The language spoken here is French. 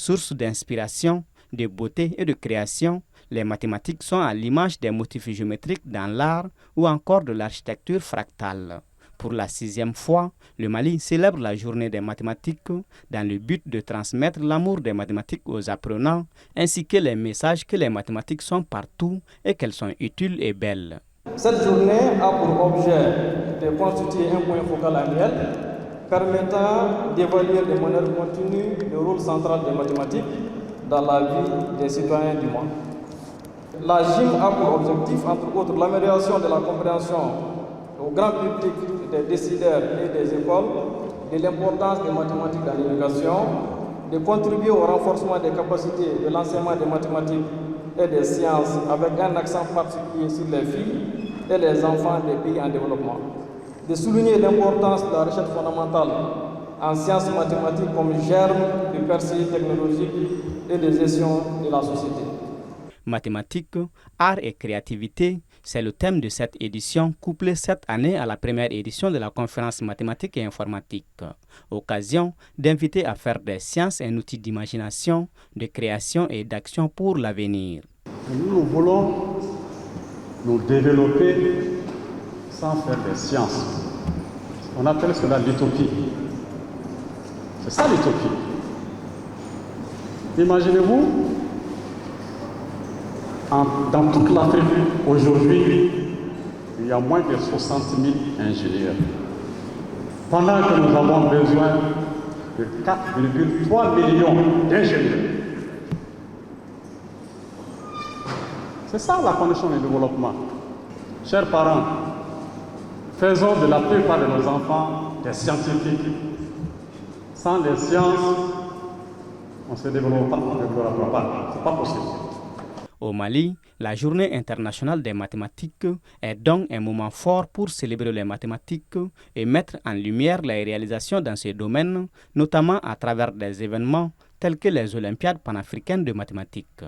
Source d'inspiration, de beauté et de création, les mathématiques sont à l'image des motifs géométriques dans l'art ou encore de l'architecture fractale. Pour la 6e fois, le Mali célèbre la journée des mathématiques dans le but de transmettre l'amour des mathématiques aux apprenants, ainsi que les messages que les mathématiques sont partout et qu'elles sont utiles et belles. Cette journée a pour objet de constituer un point focal annuel permettant d'évaluer de manière continue le rôle central des mathématiques dans la vie des citoyens du monde. La GIM a pour objectif, entre autres, l'amélioration de la compréhension au grand public des décideurs et des écoles de l'importance des mathématiques dans l'éducation, de contribuer au renforcement des capacités de l'enseignement des mathématiques et des sciences avec un accent particulier sur les filles et les enfants des pays en développement, de souligner l'importance de la recherche fondamentale en sciences mathématiques comme germe de percée technologique et de gestion de la société. Mathématiques, art et créativité, c'est le thème de cette édition, couplée cette année à la première édition de la conférence mathématiques et informatique. Occasion d'inviter à faire des sciences un outil d'imagination, de création et d'action pour l'avenir. Nous voulons nous développer sans faire des sciences. On appelle cela l'utopie. C'est ça l'utopie. Imaginez-vous, dans toute l'Afrique, aujourd'hui, il y a moins de 60 000 ingénieurs. Pendant que nous avons besoin de 4,3 millions d'ingénieurs. C'est ça la condition du développement. Chers parents, faisons de la plupart de nos enfants des scientifiques. Sans les sciences, on ne se développera pas. Ce n'est pas possible. Au Mali, la Journée internationale des mathématiques est donc un moment fort pour célébrer les mathématiques et mettre en lumière les réalisations dans ce domaine, notamment à travers des événements tels que les Olympiades panafricaines de mathématiques.